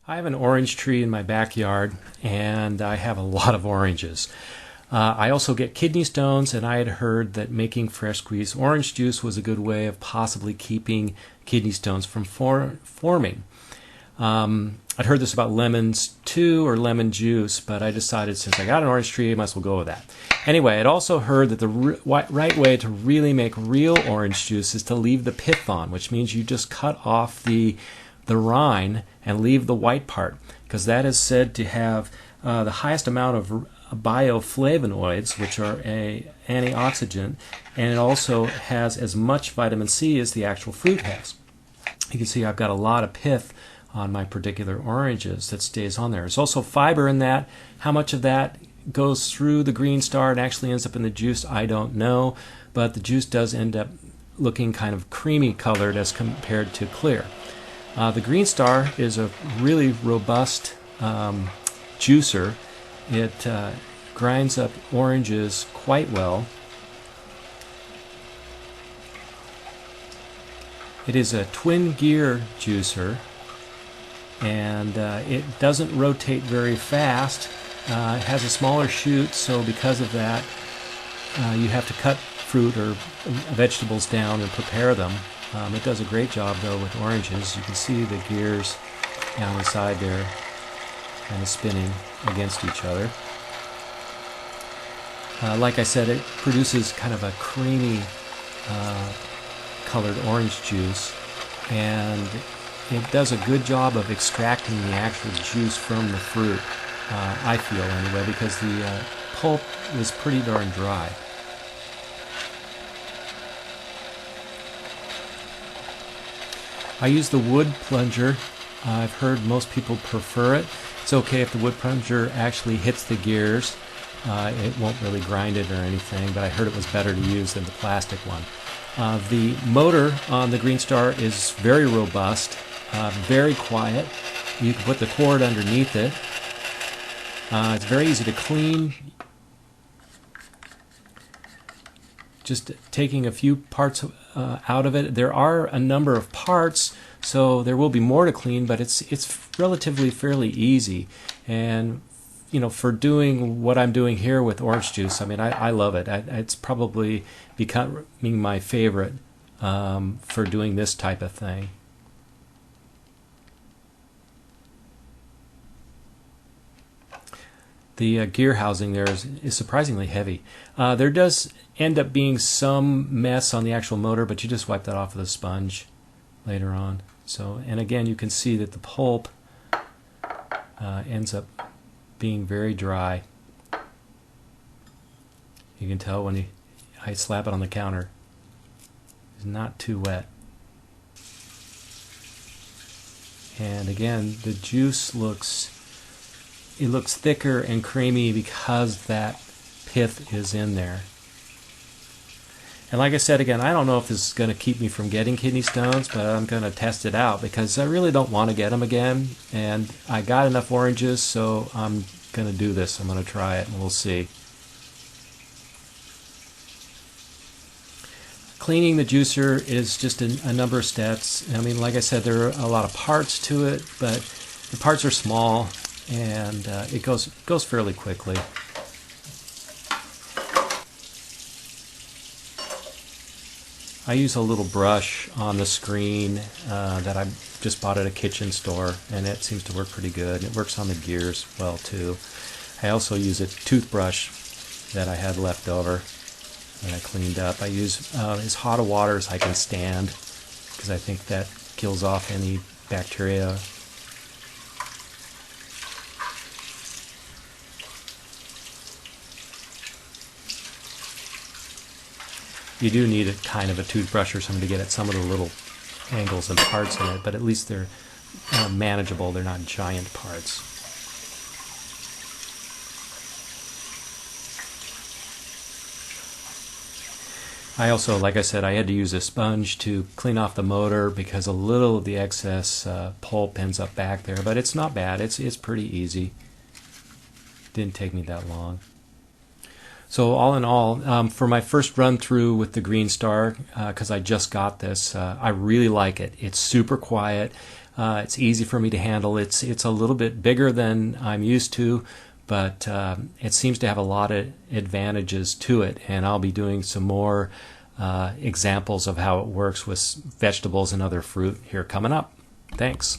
I have an orange tree in my backyard, and I have a lot of oranges. I also get kidney stones, and I had heard that making fresh squeezed orange juice was a good way of possibly keeping kidney stones from forming. I'd heard this about lemons too, or lemon juice, but I decided since I got an orange tree, I might as well go with that. Anyway, I'd also heard that the right way to really make real orange juice is to leave the pith on, which means you just cut off the rind and leave the white part, because that is said to have the highest amount of bioflavonoids, which are an antioxidant, and it also has as much vitamin C as the actual fruit has. You can see I've got a lot of pith on my particular oranges that stays on there. There's also fiber in that. How much of that goes through the green star and actually ends up in the juice, I don't know, but the juice does end up looking kind of creamy colored as compared to clear. The green star is a really robust juicer. It grinds up oranges quite well. It is a twin gear juicer, and it doesn't rotate very fast. It has a smaller chute, so because of that, you have to cut fruit or vegetables down and prepare them. It does a great job though with oranges. You can see the gears down the side there kind of spinning against each other. Like I said, it produces kind of a creamy colored orange juice, and it does a good job of extracting the actual juice from the fruit, I feel anyway, because the pulp is pretty darn dry. I use the wood plunger. I've heard most people prefer it. It's okay if the wood plunger actually hits the gears. It won't really grind it or anything, but I heard it was better to use than the plastic one. The motor on the Green Star is very robust, very quiet. You can put the cord underneath it. It's very easy to clean. Just taking a few parts out of it. There are a number of parts, so there will be more to clean, but it's relatively fairly easy. And you know, for doing what I'm doing here with orange juice, I mean, I love it. It's probably becoming my favorite for doing this type of thing. The gear housing there is surprisingly heavy. There does end up being some mess on the actual motor, but you just wipe that off with a sponge later on. So, and again, you can see that the pulp ends up being very dry. You can tell when I slap it on the counter. It's not too wet. And again, the juice looks thicker and creamy because that pith is in there. And like I said again, I don't know if this is going to keep me from getting kidney stones, but I'm going to test it out because I really don't want to get them again. And I got enough oranges, so I'm going to do this. I'm going to try it and we'll see. Cleaning the juicer is just a number of steps. I mean, like I said, there are a lot of parts to it, but the parts are small and it goes fairly quickly. I use a little brush on the screen that I just bought at a kitchen store, and it seems to work pretty good. It works on the gears well too. I also use a toothbrush that I had left over that I cleaned up. I use as hot a water as I can stand because I think that kills off any bacteria. You do need a kind of a toothbrush or something to get at some of the little angles and parts in it, but at least they're manageable. They're not giant parts. I also, like I said, I had to use a sponge to clean off the motor because a little of the excess pulp ends up back there, but it's not bad. It's pretty easy. Didn't take me that long. So all in all, for my first run through with the Green Star, because I just got this, I really like it. It's super quiet. It's easy for me to handle. It's a little bit bigger than I'm used to, but it seems to have a lot of advantages to it, and I'll be doing some more examples of how it works with vegetables and other fruit here coming up. Thanks.